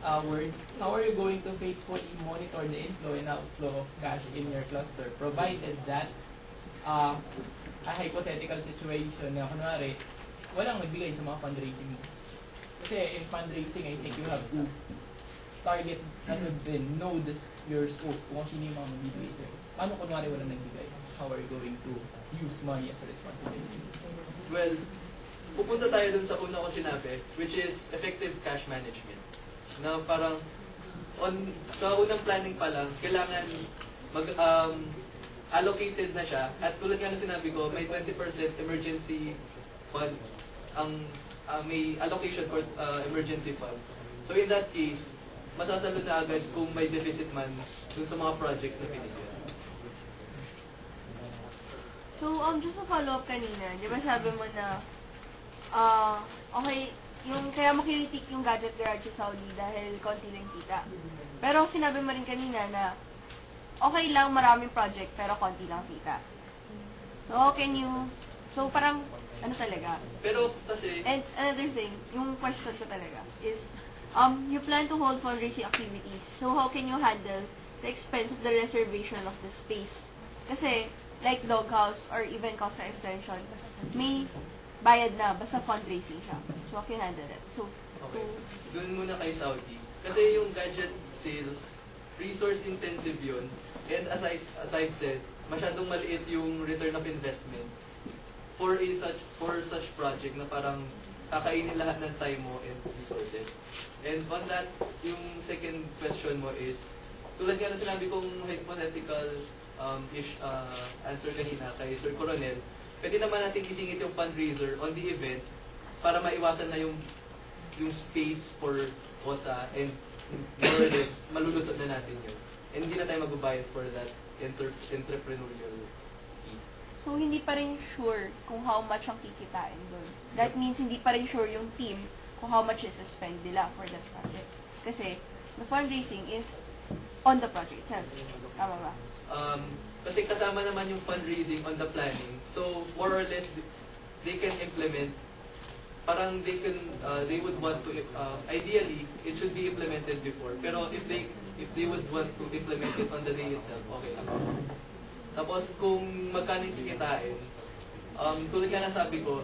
word, how are you going to faithfully monitor the inflow and outflow of cash in your cluster, provided that a hypothetical situation na kunwari, walang magbigay sa mga fundraising mo. Kasi in fundraising, I think you have to target ano din, know your scope, kung sino yung mga magbibigay sa'yo. Paano kunwari walang nagbigay? How are you going to use money as a responsibility? Well, pupunta tayo dun sa una kong sinabi, which is effective cash management. Na parang, sa unang planning pa lang, kailangan allocated na siya. At tulad nga na sinabi ko, may 20% emergency fund, may allocation for emergency fund. So in that case, masasalud na agad kung may deficit man dun sa mga projects na pinigyan. So, just to follow up kanina, di ba sabi mo na, okay, kaya mo kinitik yung Gadget Garage sa Saudi dahil konti lang kita. Pero sinabi mo rin kanina na, okay lang maraming project pero konti lang kita. So, parang, ano talaga? Pero kasi... And another thing, yung question ko talaga is, you plan to hold fundraising activities. So, how can you handle the expense of the reservation of the space? Kasi, like Doghouse or even Costa Extension, may bayad na, basta fundraising siya. So, how can you handle it? So, okay. Doon muna kay Saudi. Kasi yung gadget sales, resource-intensive yun. And as I've said, masyadong maliit yung return of investment for such project na parang kakainin lahat ng time mo and resources. And on that, yung second question mo is, tulad nga na sinabi kong hypothetical answer kanina kay Sir Coronel, pwede naman natin isingit yung fundraiser on the event para maiwasan na yung space for OSA and more or less malulusot na natin yun. And hindi na tayo magbabayad for that entrepreneurial fee. So, hindi pa rin sure kung how much ang kikitain doon. That means hindi pa rin sure yung team kung how much is spend nila for that project. Kasi, the fundraising is on the project itself. Tama ba? Kasi kasama naman yung fundraising on the planning. So, more or less, they can implement, parang they would want to, ideally, it should be implemented before. Pero if they would want to implement it on the day itself, okay lang. Tapos, kung magkano yung kikitain, tulad nga na sabi ko,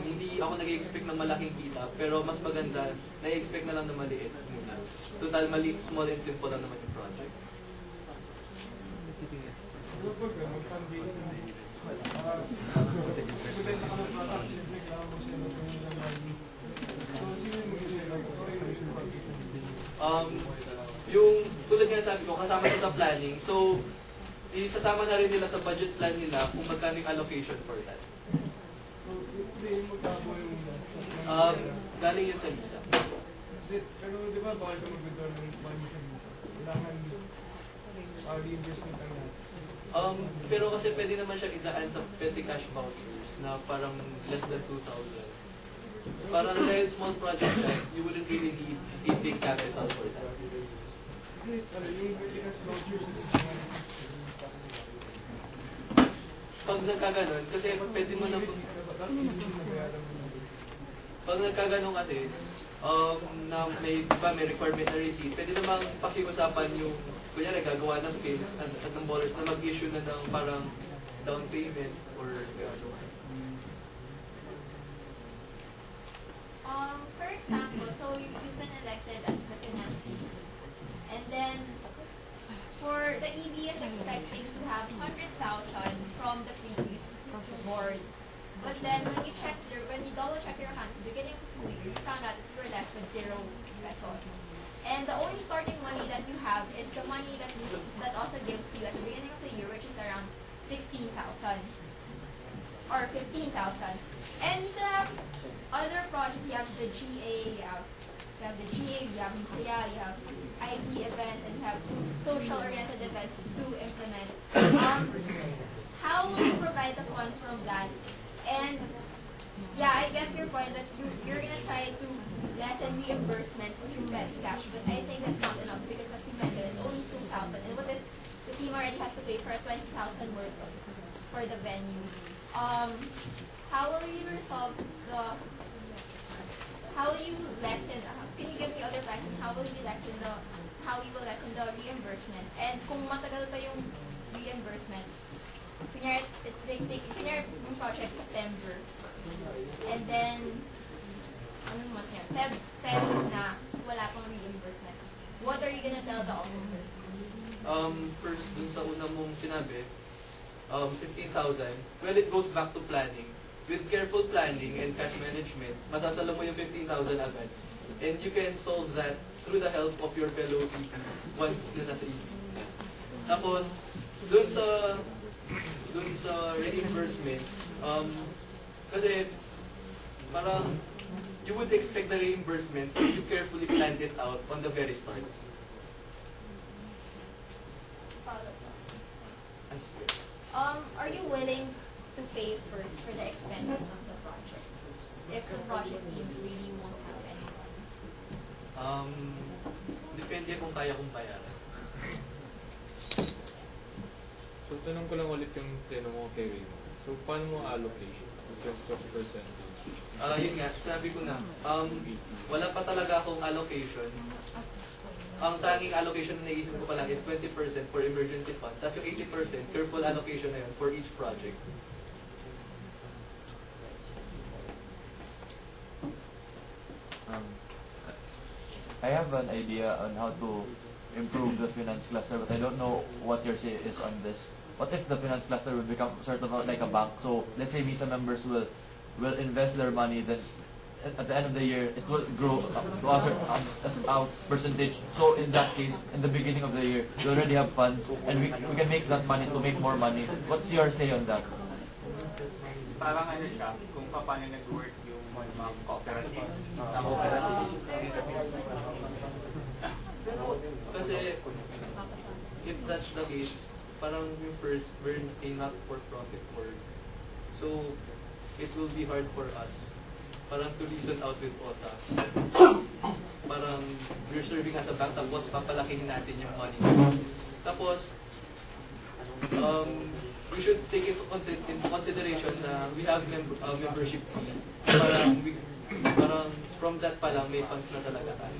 hindi ako nag-expect ng malaking kita, pero mas maganda, na-expect na lang na maliit muna. Total, small and simple lang naman yung project. Yung tulad nga sabi ko, kasama ito sa planning. So, isasama na rin nila sa budget plan nila kung magkano yung allocation for that. Galing yun sa visa. Pero di ba bawal ka mag-withdraw ng money sa visa? Kailangan reinvestment ang natin. Pero kasi pwede naman siya idaan sa petty cash vouchers na parang less than 2,000. Parang dahil small project siya, you wouldn't really need a big capital for that. Kasi yung petty cash vouchers, pag nagkaganon, kasi pwede mo na... Pag nagkaganon kasi, na may requirement na receipt, pwede namang pakiusapan yung, kunyari, gagawa ng case at ng ballers na mag-issue na ng parang down payment or for example, so you've been elected as the finance chief, and then for the ED is expecting to have 100,000 from the previous board. But then when you double check your account at the beginning of the school year, you found out that you were left with 0 pesos. And the only starting money that you have is the money that also gives you at the beginning of the year, which is around 16,000 or 15,000. And you still have other projects. You have the GA, you have you have IT events, and you have social-oriented events to implement. How will you provide the funds from that? And yeah, I get your point that you're gonna try to lessen reimbursements through best cash, but I think that's not enough because as you mentioned, it's only 2,000. And what if the team already has to pay for a 20,000 worth for the venue? How will you resolve how will you lessen? Can you give me other factors how will you lessen the reimbursement? And kung matagal pa yung reimbursement, kunyari, kunyari yung project September, and then, anong month yan? Feb na, wala pang reimbursement. What are you gonna tell the officers? First, dun sa una mong sinabi, 15,000, well, it goes back to planning. With careful planning and cash management, masasala mo yung 15,000 agad. And you can solve that through the help of your fellow EP once na nasa EP. Tapos, dun sa reimbursements, kasi parang you would expect the reimbursements if you carefully planned it out on the very start. Are you willing to pay first for the expenses of the project if the project team really won't have any money? Depende kung kaya kong bayaran. So, tanong ko lang ulit yung tinanong mo kay Ray mo. So, paano mo allocation? What percentage? Yun nga, sabi ko na, wala pa talaga akong allocation. Ang tanging allocation na naisip ko pa lang is 20% for emergency fund. Tapos yung 80% careful allocation na yun for each project. I have an idea on how to improve the finance cluster, but I don't know what your say is on this. What if the finance cluster will become sort of like a bank? So let's say Visa members will invest their money, then at the end of the year it will grow to a certain percentage. So in that case, in the beginning of the year, we already have funds, and we can make that money to make more money. What's your say on that? Parang ano siya, kung paano nag-work yung mga cooperatives. Kasi if that's the case, parang yung first, we're a not-for-profit org. So it will be hard for us parang to reason out with OSA. Parang we're serving as a bank, tapos papalakihin natin yung money. Tapos, we should take into consideration na we have membership fee. Parang from that pa lang, may funds na talaga tayo.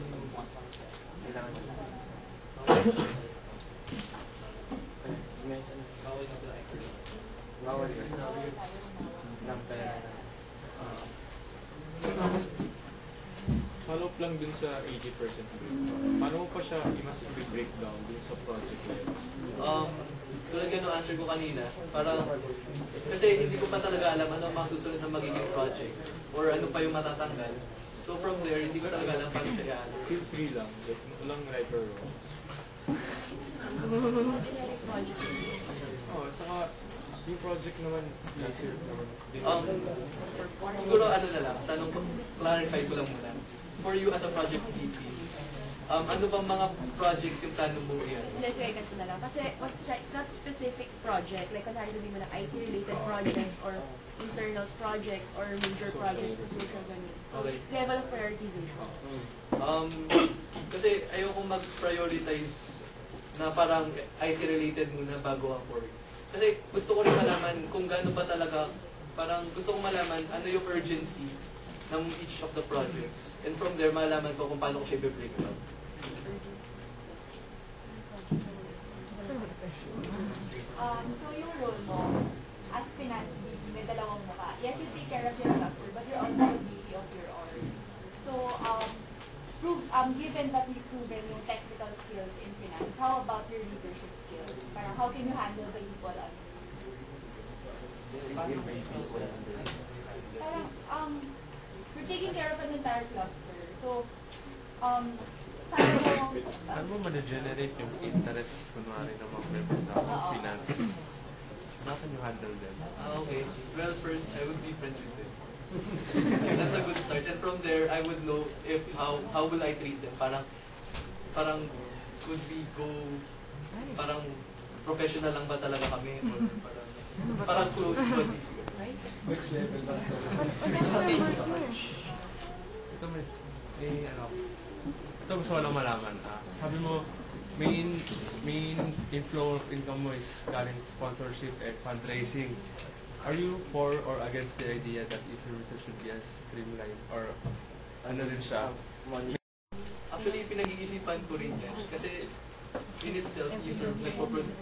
Follow up lang dun sa 80% breakdown. Paano mo pa siya i-breakdown dun sa project level? Tulad ng answer ko kanina, parang, kasi hindi ko pa talaga alam ano ang mga susunod na magiging projects or ano pa yung matatanggal. So from there, hindi ko talaga alam paano siya i-answer. Feel free lang. Walang right or wrong. Saka yung project naman, easier naman. Siguro ano na lang, tanong ko, clarify ko lang muna. For you as a project VP, ano bang mga projects yung plano mo yan? Hindi, kaya ganito na lang. Kasi what's that specific project, like kunwari sabihin mo na IT-related projects or internals projects or major projects sa social ganun. Okay. Level of prioritization. Kasi ayoko mag-prioritize na parang IT-related muna bago ang work. Kasi gusto ko rin malaman kung gaano ba talaga, parang gusto ko malaman ano yung urgency ng each of the projects. And from there, malaman ko kung paano ko siya i-break down. So yung role mo, as finance VP, may dalawang mukha. Yes, you take care of your cluster, but you're also the VP of your org. So, given that you've proven yung technical skills in finance, how about your leadership skills? Parang how can you handle the people on you? Parang, you're taking care of an entire cluster. So, sabi mo, Ano mo ma-generate yung interest, kunwari ng mga members sa finance? How can you handle them? Okay. Well, first, I would be friends with them. That's a good start. And from there, I would know if how will I treat them. Parang could we go, parang professional lang ba talaga kami? Or parang close buddies. Which level ba? Ito gusto ko lang malaman. Sabi mo, main inflow of income mo is galing sponsorship and fundraising. Are you for or against the idea that e-services should be as streamlined or ano rin siya? Actually, pinag-iisipan ko rin yan. Kasi in itself, you serve, nagpo-produce